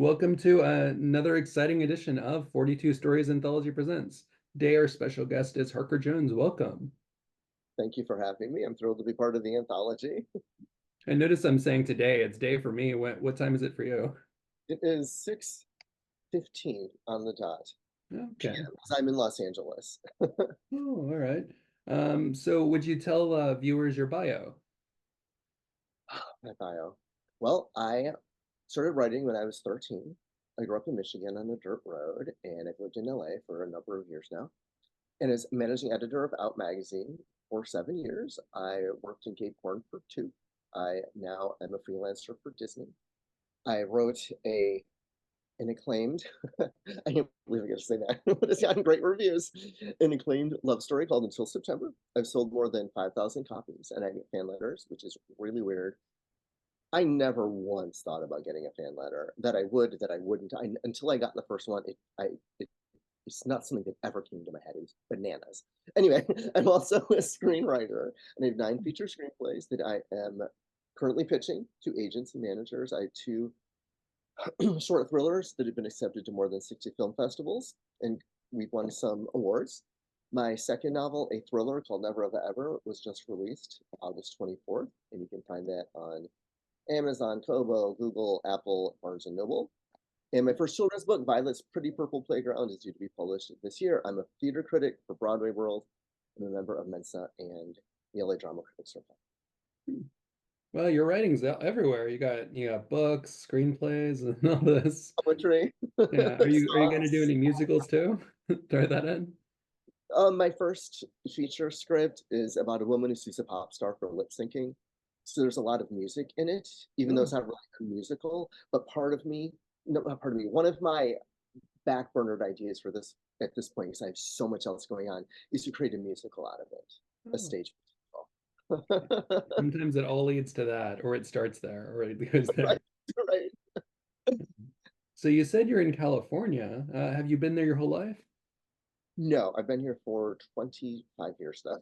Welcome to another exciting edition of 42 Stories Anthology Presents. Today, our special guest is Harker Jones. Welcome. Thank you for having me. I'm thrilled to be part of the anthology. I notice I'm saying today, it's day for me. What time is it for you? It is 6:15 on the dot Okay. PM, because I'm in Los Angeles. Oh, all right. So would you tell viewers your bio? My bio. Well, I started writing when I was 13. I grew up in Michigan on a dirt road, and I've lived in LA for a number of years now. And as managing editor of Out magazine for 7 years, I worked in gay porn for two. I now am a freelancer for Disney. I wrote an acclaimed, I can't believe I get to say that, but it's gotten great reviews, an acclaimed love story called Until September. I've sold more than 5,000 copies, and I get fan letters, which is really weird. I never once thought about getting a fan letter, that I would, that I wouldn't. Until I got the first one, it's not something that ever came to my head. It was bananas. Anyway, I'm also a screenwriter, and I have 9 feature screenplays that I am currently pitching to agents and managers. I have 2 short thrillers that have been accepted to more than 60 film festivals, and we've won some awards. My second novel, a thriller called Never Have I Ever, was just released August 24th, and you can find that on Amazon, Kobo, Google, Apple, Barnes and Noble. And my first children's book, Violet's Pretty Purple Playground, is due to be published this year. I'm a theater critic for Broadway World. I'm a member of Mensa and the LA Drama Critics Circle. Well, your writing's everywhere. You got books, screenplays, and all this. Poetry, Yeah. Are you going to do songs. any musicals too? Throw that in. My first feature script is about a woman who sees a pop star for lip syncing. So there's a lot of music in it, even though Oh, it's not really a musical. But part of me, no, not part of me, one of my backburnered ideas for this at this point, because I have so much else going on, is to create a musical out of it, a oh. stage musical. Sometimes it all leads to that, or it starts there, or it goes Right, there. right. So you said you're in California. Have you been there your whole life? No, I've been here for 25 years now,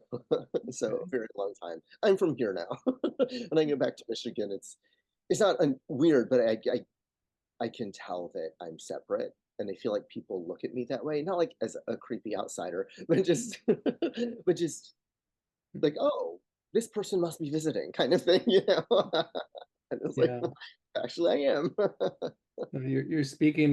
so a Okay. very long time. I'm from here now. When I go back to Michigan, it's not weird, but I can tell that I'm separate, and I feel like people look at me that way, not like as a creepy outsider, but just but just like, oh, this person must be visiting, kind of thing, you know. And it's like, Yeah. actually, I am. You're speaking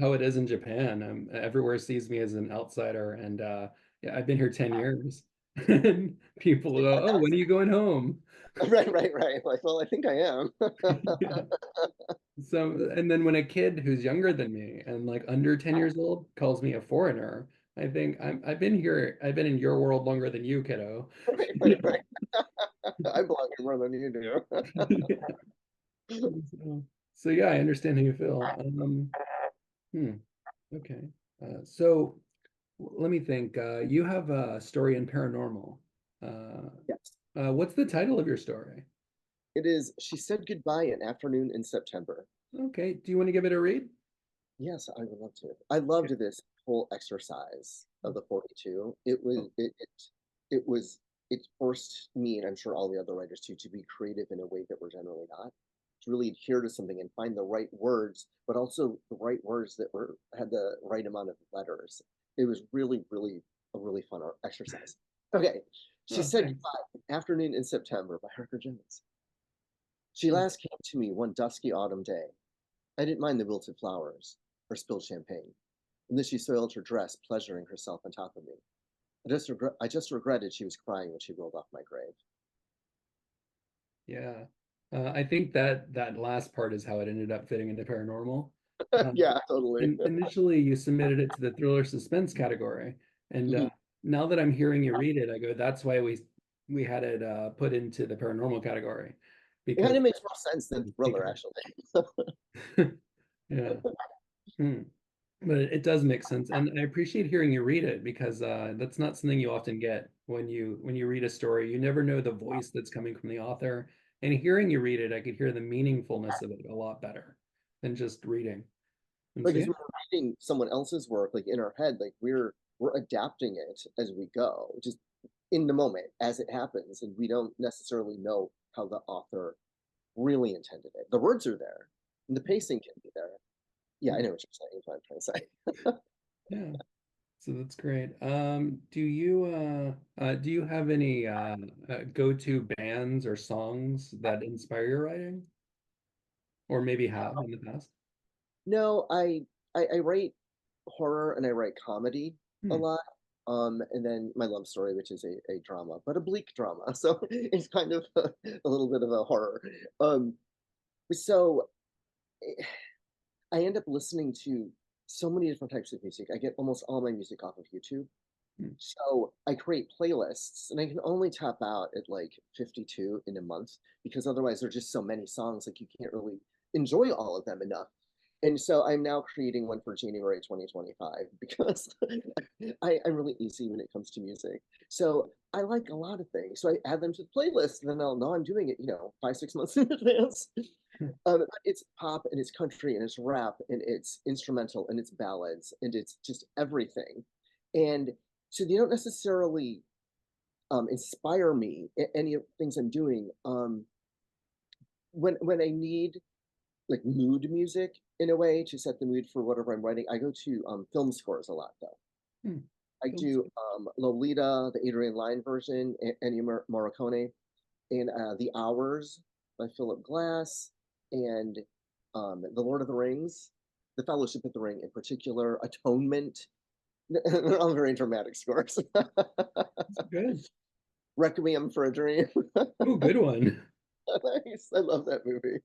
how it is in Japan. Everywhere sees me as an outsider, and yeah, I've been here 10 years. And people go, "Oh, when are you going home?" Right, right, right. Like, well, I think I am. Yeah. So, and then when a kid who's younger than me and like under 10 years old calls me a foreigner, I think I've been here, I've been in your world longer than you, kiddo. Right, right, right. I belong here more than you So, so yeah, I understand how you feel. Hmm, okay. So let me think. You have a story in paranormal. Uh, do. what's the title of your story? It is She Said Goodbye an Afternoon in September. Okay. Do you want to give it a read? Yes, I would love to. I loved Okay. this whole exercise of the 42. It forced me, and I'm sure all the other writers too, to be creative in a way that we're generally not. To really adhere to something and find the right words, but also the right words that had the right amount of letters. It was really, really a really fun exercise. Okay. She Oh, said thanks. goodbye, Afternoon in September by Harker Jones. She last came to me one dusky autumn day. I didn't mind the wilted flowers or spilled champagne, and then she soiled her dress, pleasuring herself on top of me. I just regretted she was crying when she rolled off my grave. Yeah. I think that last part is how it ended up fitting into paranormal. Yeah, totally. And initially, you submitted it to the thriller suspense category, and Mhm. now that I'm hearing you read it, I go, "That's why we had it put into the paranormal category It kind because of makes more sense than thriller, secret." actually. Yeah. Hmm. But it does make sense, and I appreciate hearing you read it because that's not something you often get when you read a story. You never know the voice that's coming from the author, and hearing you read it, I could hear the meaningfulness of it a lot better than just reading. And Like, so as yeah, we're reading someone else's work, like in our head, like we're adapting it as we go, just in the moment as it happens, and we don't necessarily know how the author really intended it. The words are there, and the pacing can be there, Yeah, I know what you're saying, is what I'm trying to say. Yeah, so that's great. Do you have any go-to bands or songs that inspire your writing, or maybe have in the past? No, I write horror and I write comedy a Hmm. lot. And then my love story, which is a drama, but a bleak drama. So it's kind of a little bit of a horror. Um, so eh, I end up listening to so many different types of music. I get almost all my music off of YouTube. Hmm. So I create playlists and I can only top out at like 52 in a month because otherwise there's just so many songs, like you can't really enjoy all of them enough. And so I'm now creating one for January 2025 because I'm really easy when it comes to music. So I like a lot of things. So I add them to the playlist and then I'll know I'm doing it, 5, 6 months in advance. It's pop and it's country and it's rap and it's instrumental and it's ballads and it's just everything. And so they don't necessarily inspire me in any of the things I'm doing. When I need like mood music in a way to set the mood for whatever I'm writing, I go to film scores a lot though. Hmm. I That's do Lolita, the Adrian Lyne version, Ennio Morricone, and The Hours by Philip Glass, and The Lord of the Rings, The Fellowship of the Ring in particular, Atonement. They're all very dramatic scores. good. Requiem for a Dream. Oh, good one. Nice. I love that movie.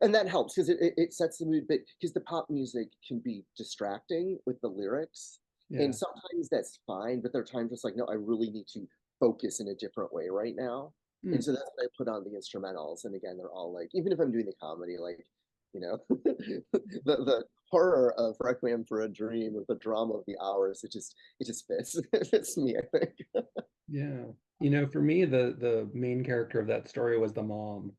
And that helps because it sets the mood, but because the pop music can be distracting with the lyrics. And Yeah. sometimes that's fine, but there are times it's like, no, I really need to focus in a different way right now. And Hmm. so that's when I put on the instrumentals. And again, they're all like, even if I'm doing the comedy, like, the horror of Requiem for a Dream or the drama of The Hours, it just fits. It fits me, I think. Yeah. For me, the main character of that story was the mom.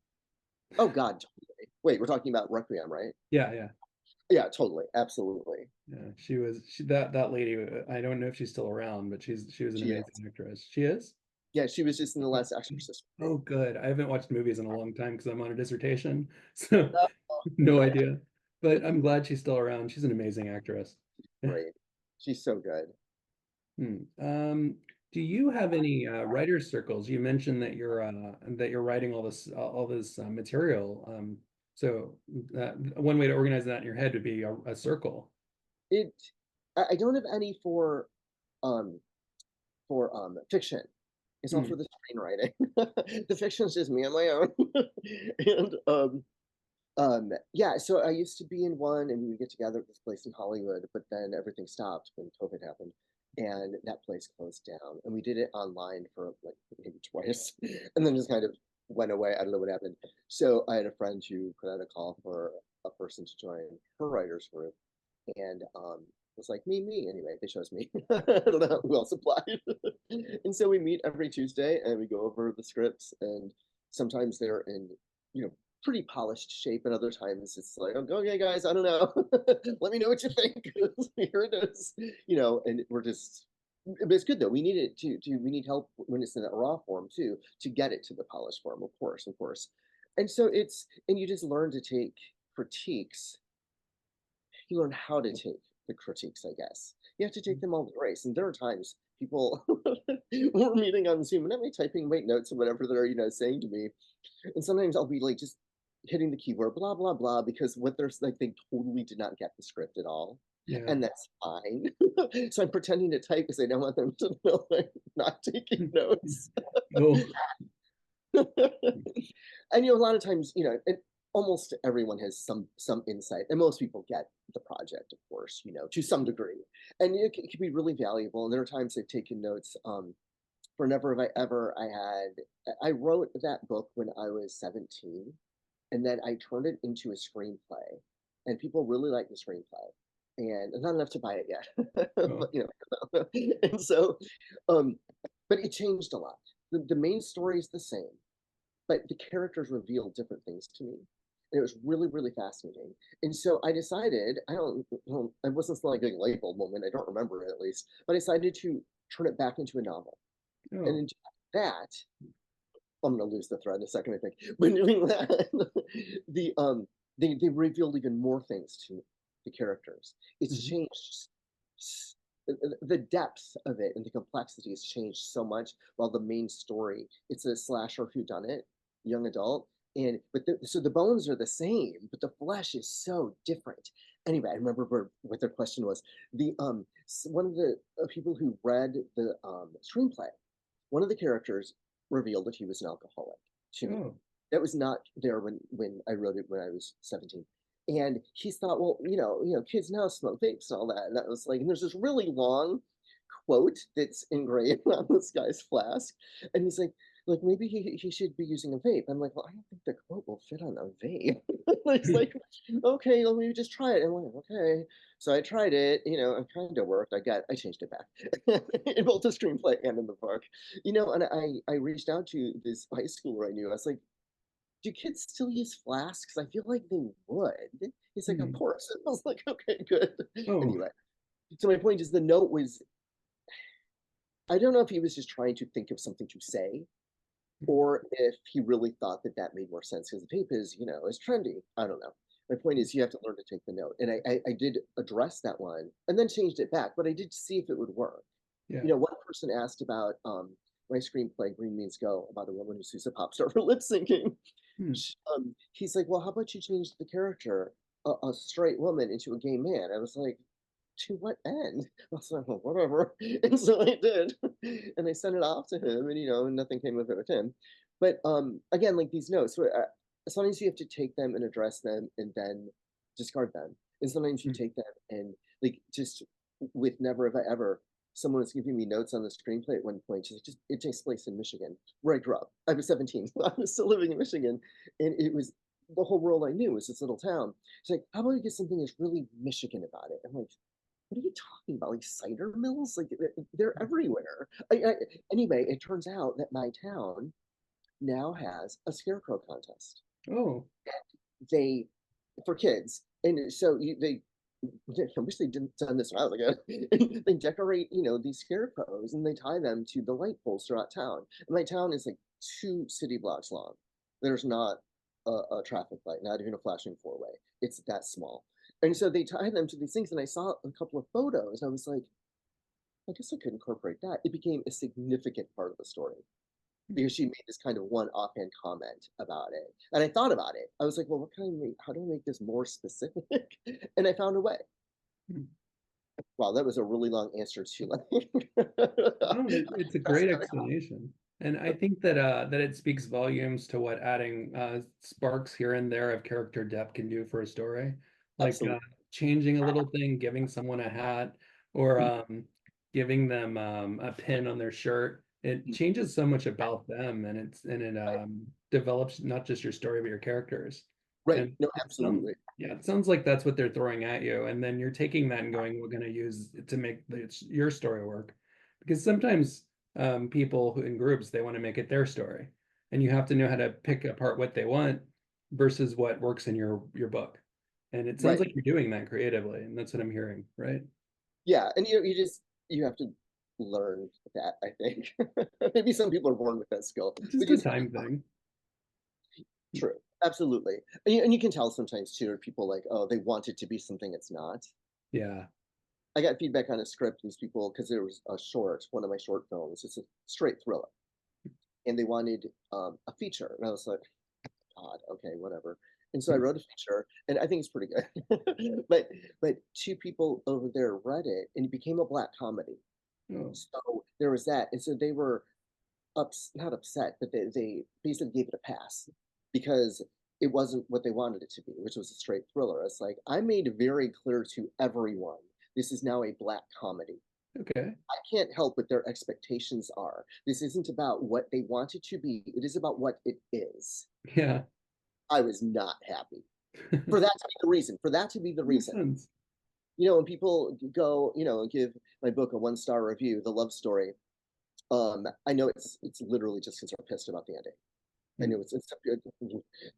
Oh God, totally. Wait, we're talking about Requiem, right? Yeah, yeah. Yeah, totally. Absolutely. Yeah, that lady. I don't know if she's still around, but she was an She amazing is. actress. She is? Yeah, she was just in the Okay. last Exorcist movie. Oh, good. I haven't watched movies in a long time because I'm on a dissertation, so Oh, no idea. But I'm glad she's still around. She's an amazing actress. great. She's so good. Hmm. Do you have any writers circles? You mentioned that you're writing all this material. So one way to organize that in your head would be a circle. It I don't have any um fiction. It's all for Hmm. the screenwriting. The fiction is just me on my own. And yeah, so I used to be in one and we would get together at this place in Hollywood, but then everything stopped when COVID happened and that place closed down. And we did it online for like maybe twice and then just kind of went away. I don't know what happened. So I had a friend who put out a call for a person to join her writers group and was like, me. Anyway, they chose me. I don't know who else applied. And so we meet every Tuesday and we go over the scripts and sometimes they're in, you know, pretty polished shape and other times it's like, oh, okay, guys, I don't know. Let me know what you think. Here it is. And we're just but it's good though. We need it to we need help when it's in a raw form too, to get it to the polished form, of course, of course. And so and you just learn to take critiques. You learn how to take the critiques, I guess. You have to take them all with grace. And there are times people we're meeting on Zoom and I'm like typing wait notes or whatever they're, saying to me. And sometimes I'll be like just hitting the keyboard, blah, blah, blah, because what there's like they totally did not get the script at all. Yeah. And that's fine. So I'm pretending to type because I don't want them to know I'm not taking notes. Oh, And a lot of times, and almost everyone has some insight, and most people get the project, of course, to some degree, and it can be really valuable. And there are times I've taken notes. For Never Have I Ever, I wrote that book when I was 17, and then I turned it into a screenplay, and people really liked the screenplay, and not enough to buy it yet, oh, but and so, um, but it changed a lot. The main story is the same but the characters revealed different things to me. And it was really, really fascinating. And so I decided, I wasn't like a label moment, I don't remember it at least, but I decided to turn it back into a novel. And oh, in that, I'm gonna lose the thread in a second, I think. But doing that, the they revealed even more things to the characters. It's Mhm. changed the depth of it and the complexity has changed so much. While the main story, it's a slasher whodunit, young adult, and so the bones are the same, but the flesh is so different. Anyway, I remember what their question was. The one of the people who read the screenplay, one of the characters revealed that he was an alcoholic to me. Oh. That was not there when I wrote it when I was 17. And he thought, well, kids now smoke vapes and all that. And that was like, and there's this really long quote that's engraved on this guy's flask. And he's like maybe he should be using a vape. I'm like, well, I don't think the quote will fit on a vape. It's like, okay, let me just try it. And I'm like, okay. So I tried it, it kind of worked. I changed it back in both the screenplay and in the book, and I reached out to this high schooler I knew. I was like, do kids still use flasks? I feel like they would. He's like, of Hmm. course. I was like, okay, good. Oh. Anyway, so my point is the note was, I don't know if he was just trying to think of something to say or if he really thought that that made more sense because the tape is trendy. I don't know. My point is you have to learn to take the note. And I did address that one and then changed it back, but I did see if it would work. Yeah. One person asked about my screenplay, Green Means Go, about a woman who sees a pop star for lip syncing. Hmm. He's like, well, how about you change the character, a straight woman, into a gay man? I was like, to what end? I was like, well, whatever. And so I did. And I sent it off to him, and nothing came of it with him. But again, like these notes, sometimes you have to take them and address them and then discard them. And sometimes you Hmm. take them and like just with Never Have I Ever, someone was giving me notes on the screenplay at one point. She's like, just it takes place in Michigan, where I grew up. I was 17. I was still living in Michigan. And it was the whole world I knew was this little town. She's like, how about you get something that's really Michigan about it? I'm like, what are you talking about? Like cider mills? Like they're everywhere. Anyway, it turns out that my town now has a scarecrow contest. Oh. They for kids, and so I wish they didn't done this when I was a kid. They decorate, these scarecrows, and they tie them to the light poles throughout town. And my town is like 2 city blocks long. There's not a traffic light, not even a flashing four-way. It's that small. And so they tie them to these things, and I saw a couple of photos. I was like, I guess I could incorporate that. It became a significant part of the story because she made this kind of one offhand comment about it. And I thought about it. I was like, well, how do I make this more specific? And I found a way. Hmm. Wow, that was a really long answer to like No, it's a great explanation. And I think that it speaks volumes to what adding sparks here and there of character depth can do for a story. Like absolutely. changing a little thing, giving someone a hat, or giving them a pin on their shirt. It changes so much about them, and it Right. develops not just your story but your characters. Right. And No, it sounds absolutely. yeah, it sounds like that's what they're throwing at you, and then you're taking that and going, we're going to use it to make your story work. Because sometimes people who in groups they want to make it their story, and you have to know how to pick apart what they want versus what works in your book. And it sounds Right. like you're doing that creatively, and that's what I'm hearing, right? Yeah. And you have to learn that, I think. Maybe some people are born with that skill, It's but just a you time thing. true. Absolutely. And you can tell sometimes too, are people like, oh, they want it to be something it's not. Yeah. I got feedback on a script, these people, because there was a short, one of my short films. It's a straight thriller. And they wanted a feature. And I was like, God, okay, whatever. And so I wrote a feature, and I think it's pretty good. but 2 people over there read it, and it became a black comedy. Oh, So there was that, and so they were not upset, but they basically gave it a pass because it wasn't what they wanted it to be, which was a straight thriller. It's like I made it very clear to everyone this is now a black comedy. okay. I can't help what their expectations are. This isn't about what they want it to be. It is about what it is. Yeah. I was not happy for that to be the reason. For that to be the Makes reason. sense. When people go, give my book a 1-star review, the love story. I know it's literally just because they're pissed about the ending. I know it's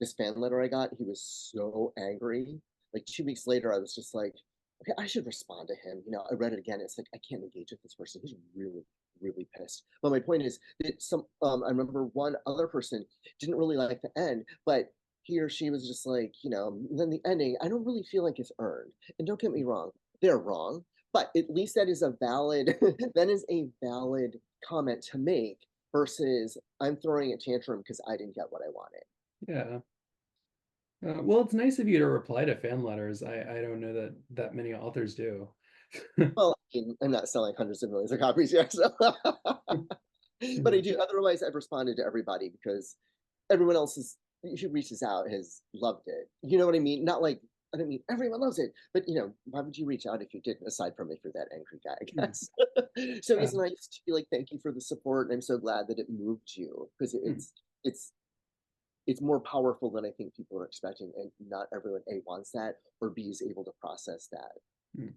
this fan letter I got. He was so angry. Like 2 weeks later, I was just like, okay, I should respond to him. I read it again. It's like I can't engage with this person. He's really, really pissed. But my point is that I remember one other person didn't really like the end, but he or she was just like, then the ending, I don't really feel like it's earned. And don't get me wrong, they're wrong, but at least that is a valid that is a valid comment to make versus I'm throwing a tantrum because I didn't get what I wanted. Yeah. Well, it's nice of you to reply to fan letters. I don't know that many authors do. Well, I mean, I'm not selling hundreds of millions of copies yet, so but I do. Otherwise, I've responded to everybody because everyone else who reaches out has loved it. You know what I mean? Not like I don't mean everyone loves it, but why would you reach out if you didn't? Aside from if you're that angry guy, I guess. So Yeah. it's nice to be like, thank you for the support, and I'm so glad that it moved you because it's it's more powerful than I think people are expecting, and not everyone A wants that or B is able to process that. Mm.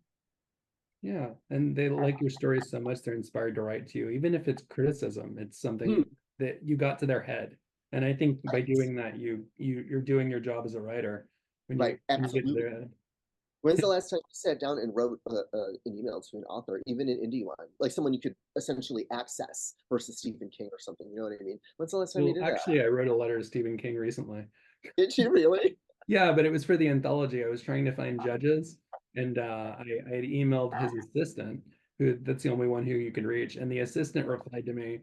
Yeah, and they like your stories so much they're inspired to write to you, even if it's criticism. It's something Hmm, that you got to their head, and I think by right, doing that, you're doing your job as a writer right, when you get to absolutely. their head. When's the last time you sat down and wrote an email to an author, even an indie one, like someone you could essentially access versus Stephen King or something? You know what I mean? When's the last time you Well, did that? actually, I wrote a letter to Stephen King recently. Did you really? Yeah, but it was for the anthology. I was trying to find judges, and I had emailed his assistant, who that's the only one who you can reach. And the assistant replied to me,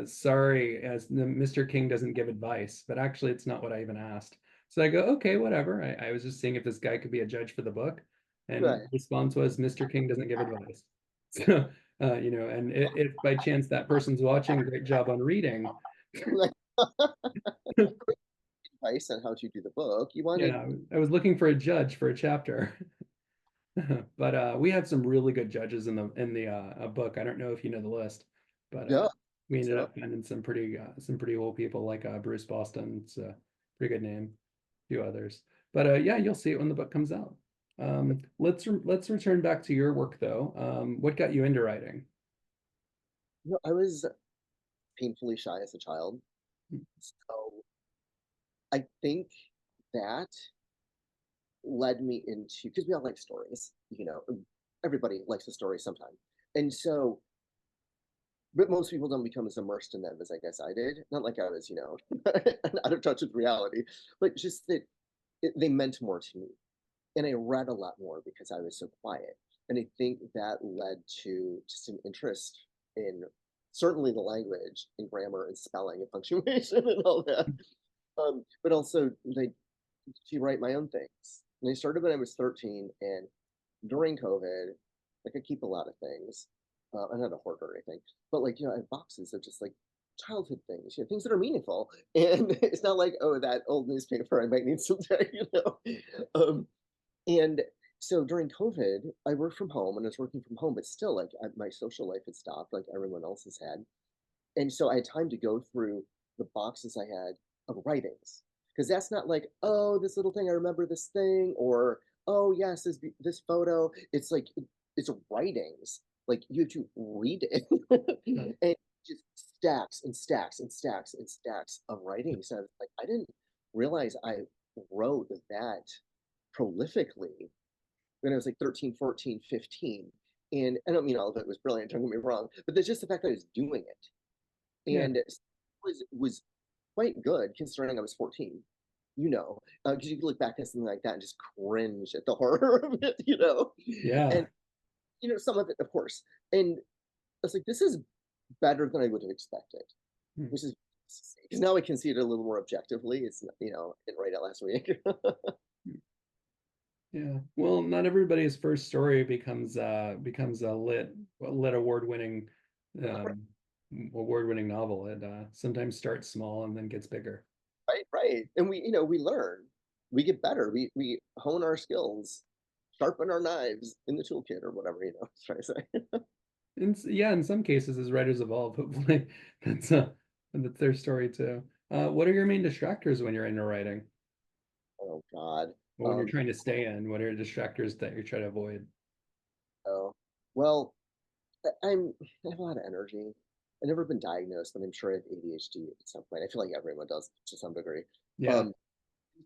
"Sorry, as Mr. King doesn't give advice." But actually, it's not what I even asked. So I go, "Okay, whatever." I was just seeing if this guy could be a judge for the book, and Right. response was, "Mr. King doesn't give advice." So, and if by chance that person's watching, great job on reading. Like advice on how to do the book. You wanted, Yeah, I was looking for a judge for a chapter. But we had some really good judges in the book. I don't know if you know the list, but yeah. we ended So up finding some pretty cool people like Bruce Boston. It's a pretty good name. A few others, but yeah, you'll see it when the book comes out. Let's return back to your work though. What got you into writing? I was painfully shy as a child. So I think that led me into because we all like stories, everybody likes a story sometime. And so but most people don't become as immersed in them as I guess I did. Not like I was, out of touch with reality, but just that they meant more to me. And I read a lot more because I was so quiet. And I think that led to just an interest in certainly the language and grammar and spelling and punctuation and all that. But also like to write my own things. And I started when I was 13, and during COVID, like I keep a lot of things. I'm not a hoarder or anything, but like I have boxes of just like childhood things, things that are meaningful. And it's not like, oh, that old newspaper I might need someday, Um, and so during COVID, I worked from home and I was working from home, but still, like my social life had stopped, like everyone else's had. And so I had time to go through the boxes I had of writings. Because that's not like, oh, this little thing, I remember this thing, or oh, yes, this photo. It's like, it's writings. Like you have to read it. Uh, And just stacks and stacks and stacks and stacks of writings. And I was like, I didn't realize I wrote that prolifically when I was like 13, 14, 15. And I don't mean all of it was brilliant, don't get me wrong, but there's just the fact that I was doing it yeah, and was quite good considering I was 14. Because you can look back at something like that and just cringe at the horror of it. yeah. And some of it, of course. And I was like, this is better than I would have expected, Hmm. which is because now I can see it a little more objectively. It's I didn't write it last week. Yeah. Well, not everybody's first story becomes a lit um, award winning novel. It sometimes starts small and then gets bigger. Right, right. And we learn, we get better, we hone our skills, sharpen our knives in the toolkit or whatever, try to say. Yeah, in some cases, as writers evolve, hopefully that's that's their story too. What are your main distractors when you're into writing? Oh God. Or when you're Um, trying to stay in, what are distractors that you're trying to avoid? oh, well, I have a lot of energy. I've never been diagnosed, but I'm sure I have ADHD at some point. I feel like everyone does to some degree. Yeah. Um,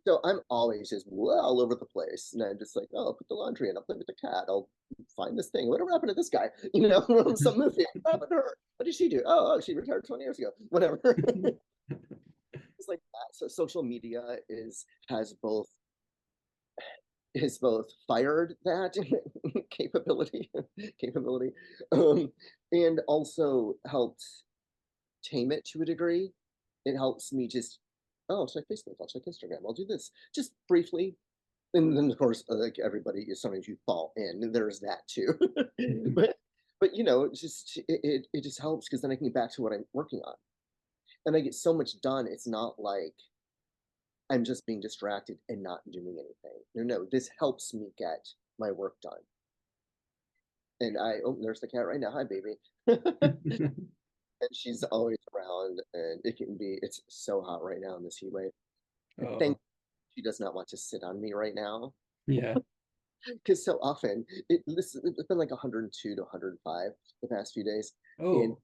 so I'm always just all over the place. And I'm just like, oh, I'll put the laundry in, I'll play with the cat, I'll find this thing. Whatever happened to this guy? Some movie. What happened to her? What did she do? Oh, she retired 20 years ago. Whatever. It's like that. So social media has both fired that capability capability, um, and also helped tame it to a degree. It helps me just, oh, I'll check Facebook, I'll check Instagram, I'll do this just briefly. And then of course, like everybody, sometimes you fall in, and there's that too. Mhm. but it just helps because then I can get back to what I'm working on, and I get so much done. It's not like I'm just being distracted and not doing anything. No, no, this helps me get my work done. And oh, there's the cat right now. Hi, baby. And she's always around, and it's so hot right now in this heat wave. And thank Oh, she does not want to sit on me right now yeah. because so often it's been like 102 to 105 the past few days, and Oh.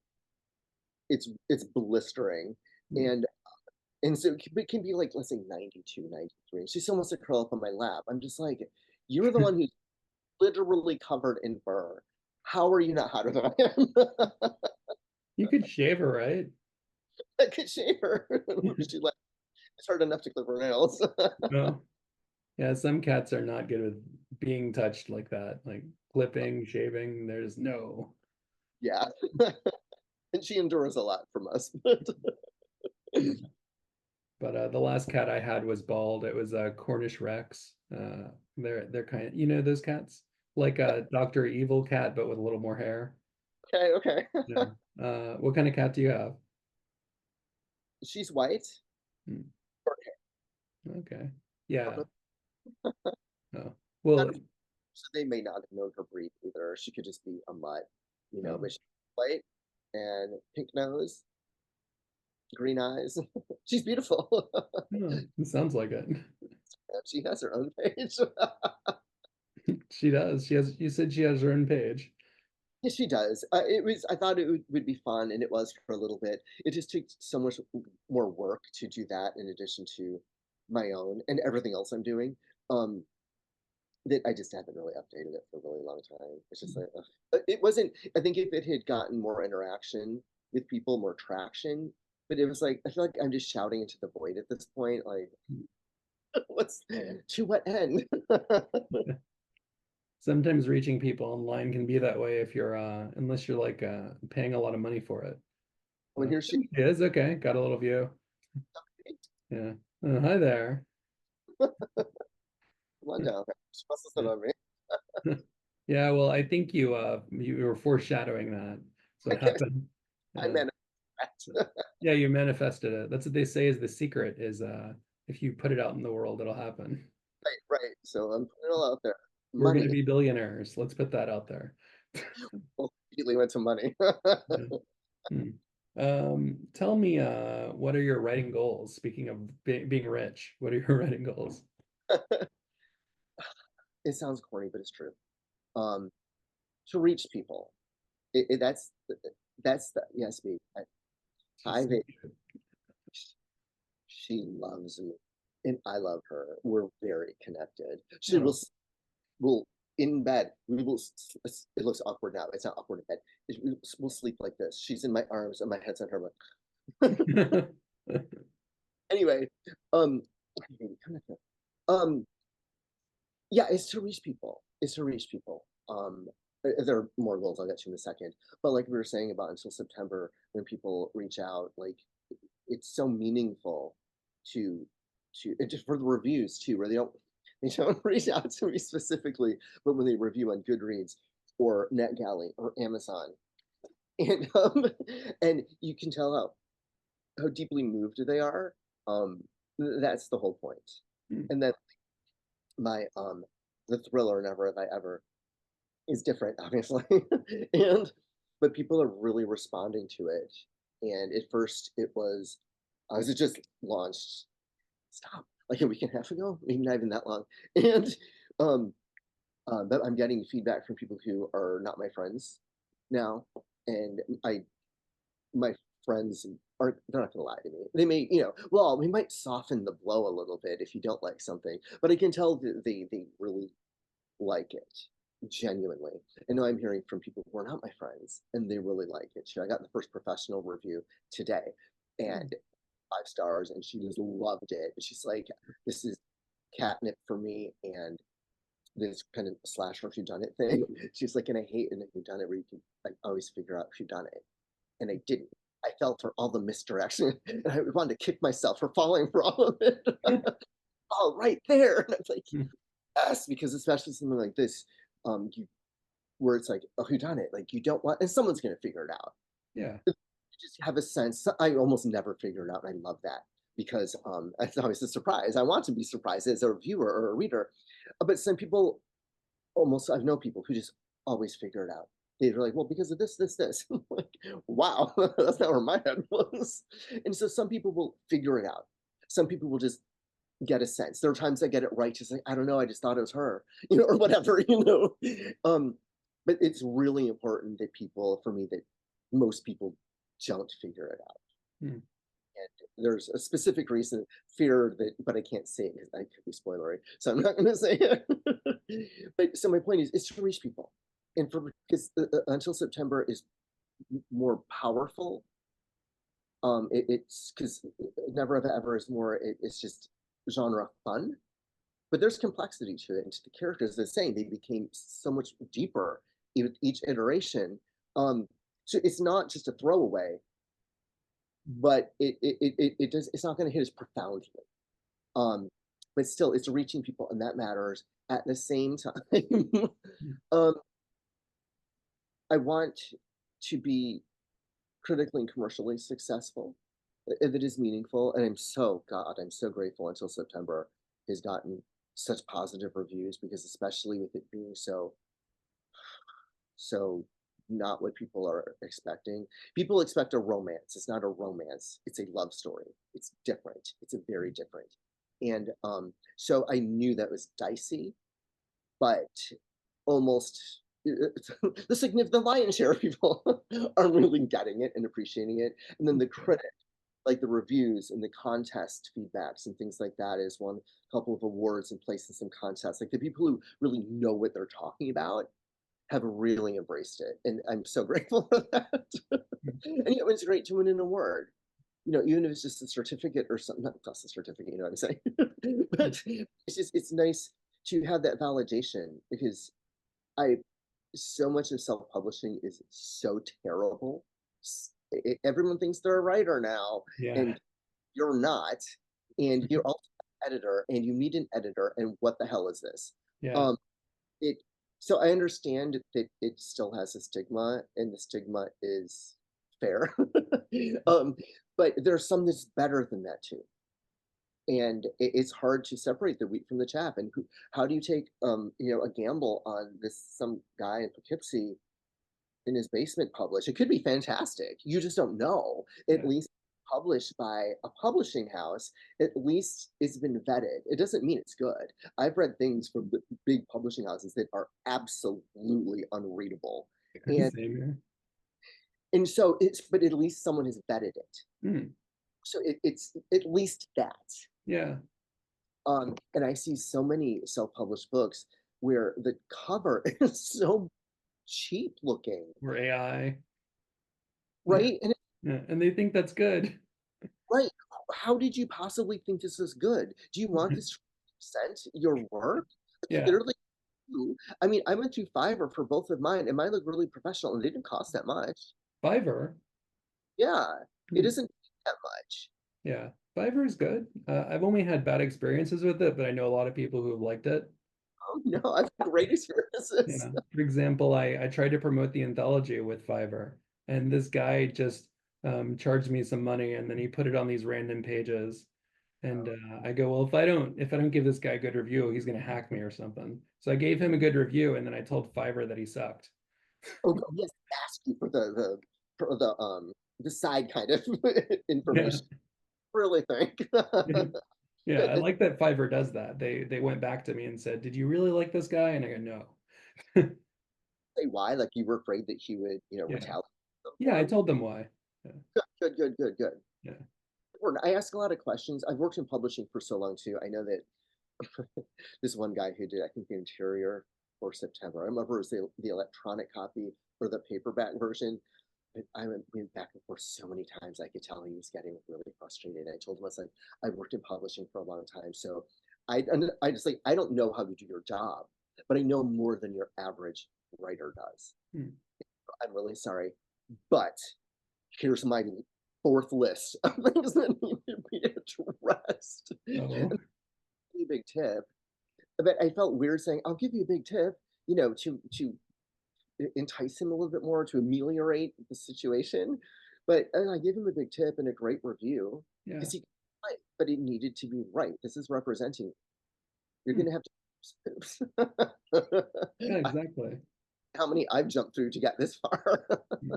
it's blistering, Mm. and so it can be like, let's say 92, 93. She still wants to curl up on my lap. I'm just like, you're the one who's literally covered in fur. How are you not hotter than I am? You could shave her, right? I could shave her. She like it's hard enough to clip her nails. No. Yeah, some cats are not good with being touched like that, like clipping, shaving. There's no. Yeah. And she endures a lot from us. But But the last cat I had was bald. It was a Cornish Rex. They're kind of, you know, those cats, like a Dr. Evil cat, but with a little more hair. okay, okay. Yeah. What kind of cat do you have? She's white. Hmm, Short hair, okay. Yeah. but Oh. not, Well, so they may not have known her breed either. She could just be a mutt, oh, but she's white and pink nose, green eyes. She's beautiful. oh, it sounds like it. She has her own page. She does. She has, you said she has her own page. Yes, she does. I thought it would be fun, and it was for a little bit. It just takes so much more work to do that in addition to my own and everything else I'm doing. Um, that I just haven't really updated it for a really long time. It's just like, ugh. It wasn't. I think if it had gotten more interaction with people, more traction, but it was like I feel like I'm just shouting into the void at this point. Like, what's to what end? Sometimes reaching people online can be that way if you're unless you're like paying a lot of money for it. When here she, It is okay. Got a little view. Yeah. Hi there. come on down. She wants to sit Yeah. on me. Yeah, well, I think you were foreshadowing that. That's what I guess happened. I Yeah. meant that. Yeah, you manifested it. That's what they say is the secret is if you put it out in the world, it'll happen. Right, right. So I'm putting it all out there. We're going to Money. be billionaires. Let's put that out there. Well, immediately went to money. Yeah. Hmm. Tell me, what are your writing goals? Speaking of being rich, what are your writing goals? It sounds corny, but it's true. Um, to reach people. That's the yes, me. She's Hi, so babe. cute. She loves me, and I love her. We're very connected. She Oh. will in bed. We will. It looks awkward now. It's not awkward in bed. We'll sleep like this. She's in my arms, and my head's on her. Like, anyway, um, um, yeah, it's to reach people. It's to reach people. There are more goals I'll get to in a second, but like we were saying about until September, when people reach out, like it's so meaningful to and just for the reviews too, where they don't reach out to me specifically, but when they review on Goodreads or NetGalley or Amazon, and and you can tell how deeply moved they are. Um, that's the whole point. And then my the thriller Never Have I Ever is different, obviously, and but people are really responding to it. And at first, it just launched. Stop, like a week and a half ago, maybe not even that long, and um, but I'm getting feedback from people who are not my friends now, and my friends aren't they're not gonna lie to me. They may, well, we might soften the blow a little bit if you don't like something, but I can tell that they really like it genuinely. And now I'm hearing from people who are not my friends and they really like it too. I got the first professional review today, and Hmm. 5 stars, and she just loved it. She's like, this is catnip for me, and this kind of slasher whodunit thing. She's like, and I hate an whodunit where you can like always figure out whodunit, and I didn't. I fell for all the misdirection, and I wanted to kick myself for falling for all of it. Oh, right there. And I was like, yes, because especially something like this, you where it's like a whodunit, like you don't want, and someone's gonna figure it out. Yeah. You just have a sense. I almost never figure it out, and I love that because it's always a surprise. I want to be surprised as a viewer or a reader, but some people almost I know people who just always figure it out. They're like, well, because of this, this, this. Like, wow, that's not where my head was. And so some people will figure it out. Some people will just get a sense. There are times I get it right, just like, I don't know, I just thought it was her, or whatever, Um, but it's really important that people, for me, that most people don't figure it out. Hmm. And there's a specific reason, fear that, but I can't say it because I could be spoilery, so I'm not going to say it. But so my point is to reach people, and for because until September is more powerful. It's because Never Have Ever is more. It's just genre fun, but there's complexity to it, and to the characters. The same, they became so much deeper each iteration. Um, so it's not just a throwaway, but it does. It's not going to hit as profoundly. Um, but still, it's reaching people, and that matters. At the same time, um, I want to be critically and commercially successful. If it is meaningful, and I'm so grateful until September has gotten such positive reviews because especially with it being so not what people are expecting. People expect a romance. It's not a romance. It's a love story. It's different. It's a very different. And so I knew that was dicey, but almost the lion's share of people are really getting it and appreciating it. And then the critic, like the reviews and the contest feedbacks and things like that, is one couple of awards and placed in some contests. Like the people who really know what they're talking about have really embraced it, and I'm so grateful for that. And it's great to win an award. Even if it's just a certificate or something, not just a certificate, you know what I'm saying? But it's nice to have that validation because I so much of self-publishing is so terrible. Everyone thinks they're a writer now, Yeah. and you're not. And you're also an editor, and you meet an editor, and what the hell is this? Yeah. Um, it so I understand that it still has a stigma, and the stigma is fair. um, but there's some that's better than that too. And it's hard to separate the wheat from the chaff. And how do you take a gamble on this some guy in Poughkeepsie in his basement publish? It could be fantastic. You just don't know. At Yeah. least published by a publishing house, at least it's been vetted. It doesn't mean it's good. I've read things from the big publishing houses that are absolutely unreadable. And Same here. so but at least someone has vetted it. Hmm. So it's at least that. Yeah. And I see so many self-published books where the cover is so cheap looking, Or AI. Yeah. right? And Yeah. And they think that's good. right, how did you possibly think this is good? Do you want this to represent your work? They Yeah. literally do. I mean, I went through Fiverr for both of mine, and mine look really professional, and they didn't cost that much. Fiverr. Yeah, it Hmm. isn't that much. Yeah. Fiverr is good. I've only had bad experiences with it, but I know a lot of people who have liked it. Oh no, I've had great experiences. Yeah. For example, I tried to promote the anthology with Fiverr, and this guy just charged me some money, and then he put it on these random pages. And I go, well, if I don't give this guy a good review, he's gonna hack me or something. So I gave him a good review, and then I told Fiverr that he sucked. Oh yes, ask you for the side kind of Yeah. information. Really think. Yeah, I like that Fiverr does that. They went back to me and said, "Did you really like this guy?" And I go, "No." Say why, like you were afraid that he would, Yeah. retaliate in some Yeah, I form. told them why. Yeah. Good, good, good, good. Yeah. Important. I ask a lot of questions. I've worked in publishing for so long too. I know that this one guy who did, I think, the interior for September. I remember it was the electronic copy or the paperback version. I went back and forth so many times. I could tell he was getting really frustrated. I told him, I was like, I worked in publishing for a long time, so I just like, I don't know how to do your job, but I know more than your average writer does. Hmm. I'm really sorry, but here's my fourth list of things that need to be addressed. Oh, And a big tip, but I felt weird saying, I'll give you a big tip, to entice him a little bit more, to ameliorate the situation. But and I gave him a big tip and a great review yeah. because he, right, but it needed to be right. This is representing. You're Hmm. going to have to. Yeah, exactly. How many I've jumped through to get this far. Hmm.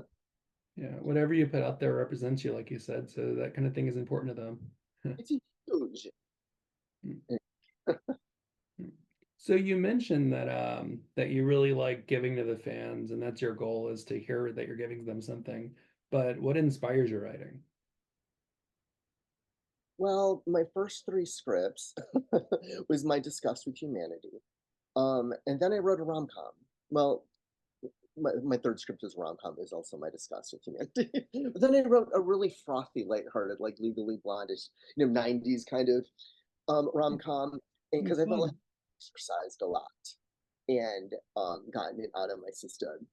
Yeah, whatever you put out there represents you, like you said. So that kind of thing is important to them. It's huge. Hmm. So you mentioned that that you really like giving to the fans, and that's your goal is to hear that you're giving them something. But what inspires your writing? Well, my first three scripts was my disgust with humanity. And then I wrote a rom-com. Well, my third script is rom-com is also my disgust with humanity. But then I wrote a really frothy, lighthearted, like Legally Blondish, 90s kind of rom-com. And Oh, because I felt like fun. I exercised a lot and gotten it out of my system.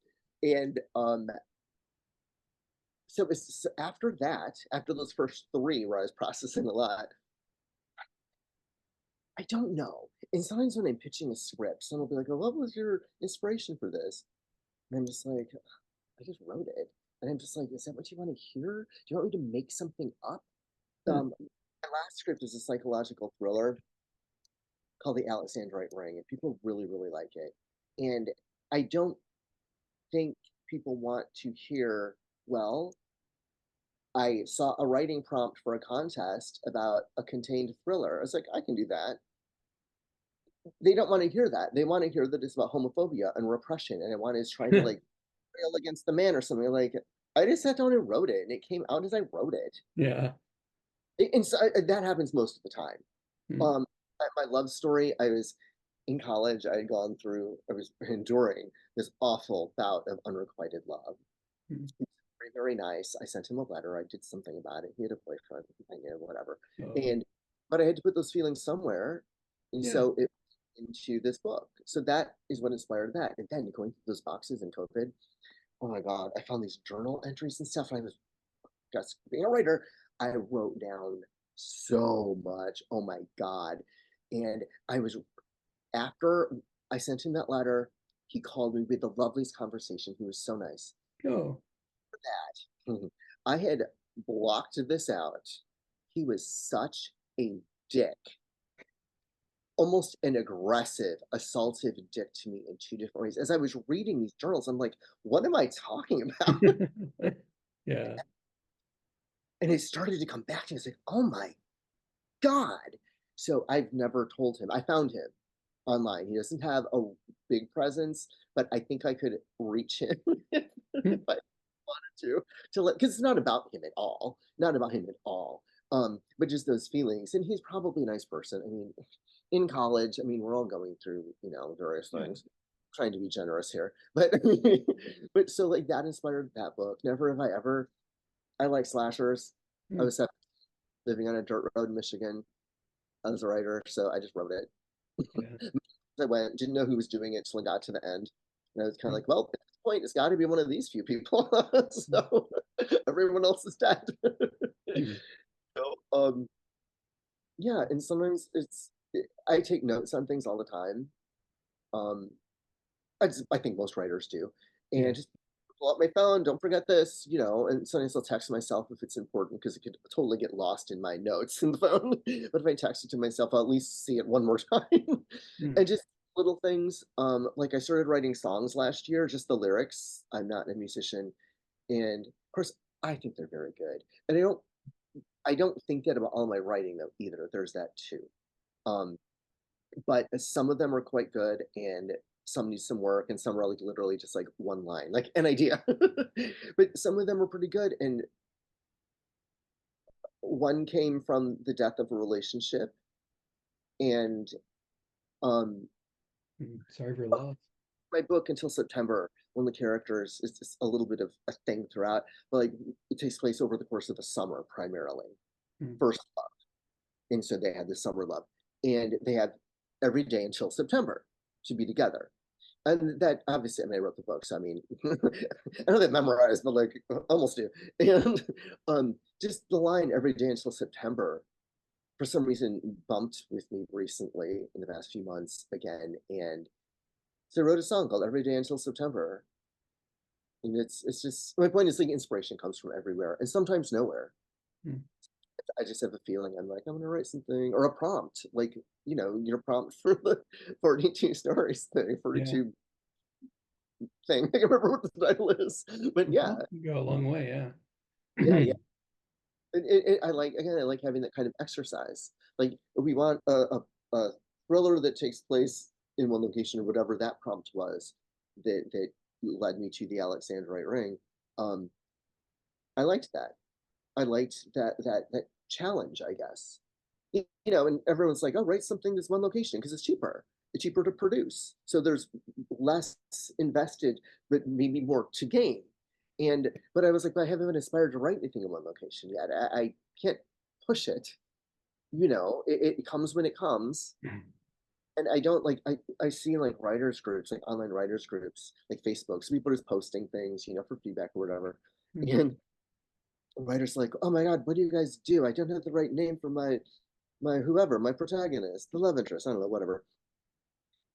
And so it's after that, after those first three where I was processing a lot, I don't know. And sometimes when I'm pitching a script, someone will be like, "Oh, what was your inspiration for this?" And I'm just like, I just wrote it. And I'm just like, is that what you want to hear? Do you want me to make something up? Hmm. My last script is a psychological thriller called The Alexandrite Ring, and people really, really like it. And I don't think people want to hear, well, I saw a writing prompt for a contest about a contained thriller. I was like, I can do that. They don't want to hear that. They want to hear that it's about homophobia and repression, and I want is trying to like rail against the man or something. Like, I just sat down and wrote it, and it came out as I wrote it. Yeah. And so that happens most of the time. Hmm. Um, my love story, I was in college. I had gone through. I was enduring this awful bout of unrequited love. Hmm. Very, very nice. I sent him a letter. I did something about it. He had a boyfriend, whatever. Oh, And but I had to put those feelings somewhere, and yeah. so it into this book. So that is what inspired that. And then going through those boxes in COVID, oh my God, I found these journal entries and stuff. And I was just being a writer, I wrote down so much. Oh my God. And I was, after I sent him that letter, he called me with the loveliest conversation. He was so nice. Oh, That I had blocked this out. He was such a dick, almost an aggressive, assaultive dick to me in two different ways. As I was reading these journals, I'm like, what am I talking about? yeah. And it started to come back to me. I was like, oh my God. So I've never told him. I found him online. He doesn't have a big presence, but I think I could reach him if I wanted to let, because it's not about him at all. Not about him at all. But just those feelings. And he's probably a nice person. I mean, in college, I mean, we're all going through, various Yeah. things. Trying to be generous here. But but so like that inspired that book. Never have I ever, I like slashers. I Hmm. was living on a dirt road in Michigan as a writer, so I just wrote it. Yeah. I went, didn't know who was doing it till I got to the end. And I was kind of Hmm. like, well, at this point, it's got to be one of these few people. Hmm. So everyone else is dead. Hmm. So, yeah, and sometimes I take notes on things all the time. Um, I think most writers do. Yeah. And just pull out my phone, don't forget this, and sometimes I'll text myself if it's important because it could totally get lost in my notes in the phone. But if I text it to myself, I'll at least see it one more time. Hmm. And just little things. Like I started writing songs last year, just the lyrics. I'm not a musician. And of course, I think they're very good. And I don't think that about all my writing though either. There's that too. Um, but some of them are quite good and some need some work and some are like literally just like one line like an idea. But some of them are pretty good, and one came from the death of a relationship. And um Hmm. Sorry for your loss. my book until September, one of the characters is just a little bit of a thing throughout, but like it takes place over the course of the summer primarily. Mm. First love, and so they had this summer love, and they had every day until September to be together. And that obviously, I mean, I wrote the books. I mean, I know they memorized, but like almost do. And just the line "every day until September" for some reason bumped with me recently in the past few months again. And so I wrote a song called "Every Day Until September." And it's just my point is like inspiration comes from everywhere and sometimes nowhere. Mm. I just have a feeling I'm like, I'm gonna write something or a prompt, like, your prompt for the 42 stories thing, Yeah. 42 thing. I can't remember what the title is. But yeah, Well, you go a long way, yeah, yeah. yeah. I like again, I like having that kind of exercise. Like we want a thriller that takes place in one location or whatever that prompt was that led me to the Alexandrite ring. Um, I liked that. I liked that challenge, I guess. And everyone's like, "Oh, write something that's one location because it's cheaper. It's cheaper to produce, so there's less invested, but maybe more to gain." And but I was like, "But I haven't been inspired to write anything in one location yet. I can't push it. It comes when it comes." And I don't like I see like writers groups, like online writers groups, like Facebook. So people are just posting things, for feedback or whatever. Mm. And writers like, "Oh my God, what do you guys do? I don't have the right name for my whoever, my protagonist, the love interest, I don't know, whatever."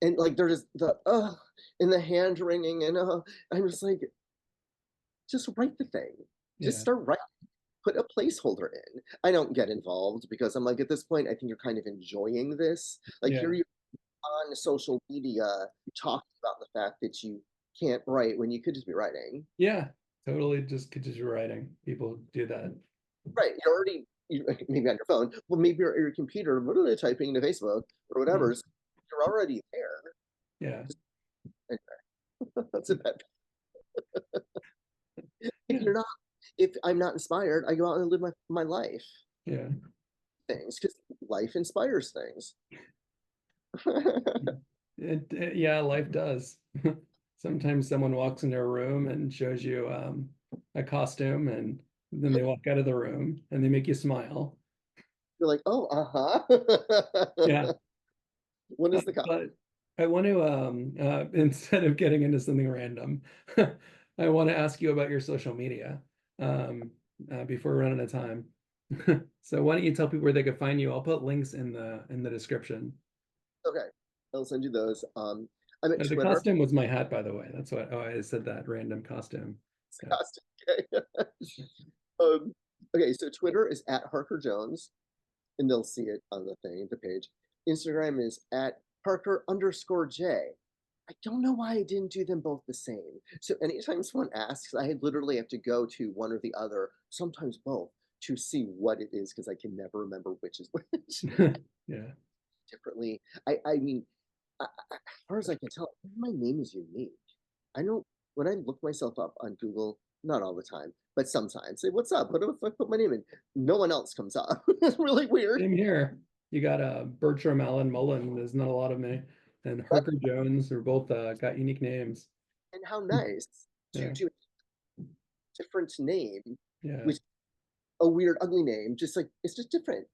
And like there's the and the hand wringing and I'm just like, just write the thing. Just Yeah, start writing. Put a placeholder in. I don't get involved because I'm like at this point, I think you're kind of enjoying this. Like yeah, here you on social media talking about the fact that you can't write when you could just be writing. yeah. Totally, just because you're writing. People do that. Right. You're already maybe on your phone. Well, maybe you're at your computer, literally typing into Facebook or Mm. whatever. So you're already there. Yeah, Anyway, that's a bad. If yeah, you're not, if I'm not inspired, I go out and live my life yeah. things because life inspires things. Yeah, life does. Sometimes someone walks into a room and shows you a costume, and then they walk out of the room and they make you smile. You're like, oh, Yeah. what is the But I want to, instead of getting into something random, I want to ask you about your social media um, before we run out of time. So why don't you tell people where they could find you? I'll put links in the description. okay? I'll send you those. I'm at The Twitter. costume was my hat, by the way. That's why. Oh, I said that random costume. Yeah. Okay. um, okay, so Twitter is at Harker Jones, and they'll see it on the thing, the page. Instagram is at Harker_J. I don't know why I didn't do them both the same. So anytime someone asks, I literally have to go to one or the other, sometimes both, to see what it is because I can never remember which is which Yeah. differently. I mean, as far as I can tell, my name is unique. I know when I look myself up on Google, not all the time, but sometimes, say, "What's up? What if I put my name in?" No one else comes up. It's really weird. Same here. You got Bertram Allen Mullen. There's not a lot of me. And But, Harker Jones are both got unique names. and how nice to Yeah. do a different name, Yeah. which a weird, ugly name, just like it's just different.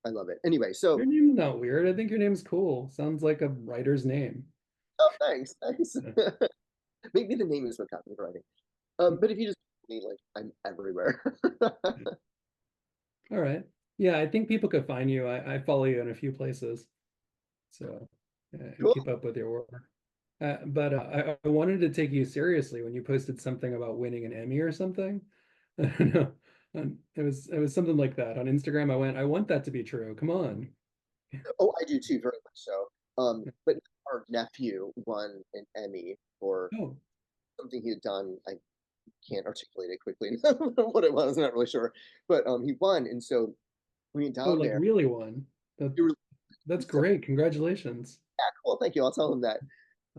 I love it. Anyway, Your so name's not weird. I think your name's cool. Sounds like a writer's name. oh, thanks, thanks. Yeah. Maybe the name is what got me writing. But if you just me, like I'm everywhere. All right. Yeah, I think people could find you. I follow you in a few places, so and Cool. keep up with your work. But I wanted to take you seriously when you posted something about winning an Emmy or something. I don't know. It was something like that on Instagram. I want that to be true. Come on. Oh, I do too, very much so. But our nephew won an Emmy for Oh, something he had done. I can't articulate it quickly what it was. I'm not really sure, but he won, and so we went oh, down like there. really one. That He was that's so great. Congratulations. yeah, cool. Thank you. I'll tell him that.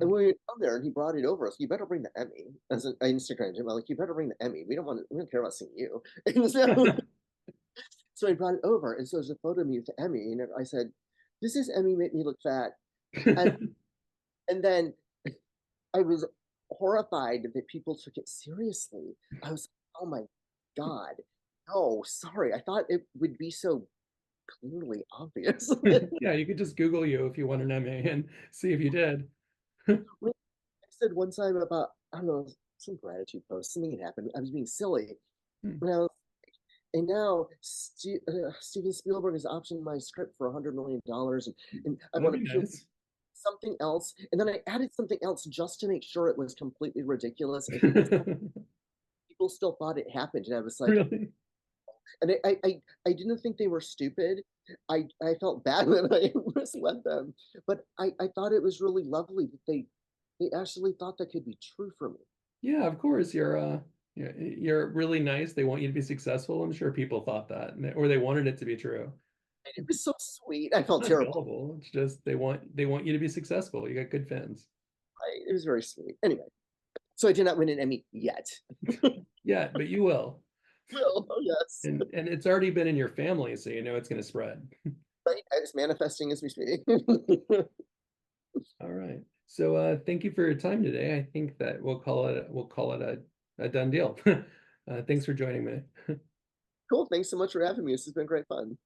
And we went down there, and he brought it over. So you better bring the Emmy. As I Instagrammed him, I'm like, you better bring the Emmy. We don't care about seeing you. And so I brought it over, and so there's a photo of me with the Emmy, and I said, "This is Emmy make me look fat," and and then I was horrified that people took it seriously. I was, oh my God. No, sorry. I thought it would be so clearly obvious. Yeah, you could just Google you if you want an MA and see if you did. I said one time about, I don't know, some gratitude post, something had happened. I was being silly. Hmm, And, and now Steven Spielberg has optioned my script for $100 million, and I that'd want be to peel nice. something else. And then I added something else just to make sure it was completely ridiculous. And people still thought it happened. And I was like, Really? and I didn't think they were stupid. I felt bad when I misled them, but I thought it was really lovely that they actually thought that could be true for me. Yeah, of course. You're really nice. They want you to be successful. I'm sure people thought that, or they wanted it to be true. And it was so sweet. I It's felt not terrible. gullible. It's just they want you to be successful. You got good fans. It was very sweet. Anyway, so I did not win an Emmy yet. Yeah, but you will. Will, oh yes. And it's already been in your family, so you know it's going to spread. Right, it's manifesting as we speak. All right. So thank you for your time today. I think that we'll call it a done deal. Thanks for joining me. Cool. Thanks so much for having me. This has been great fun.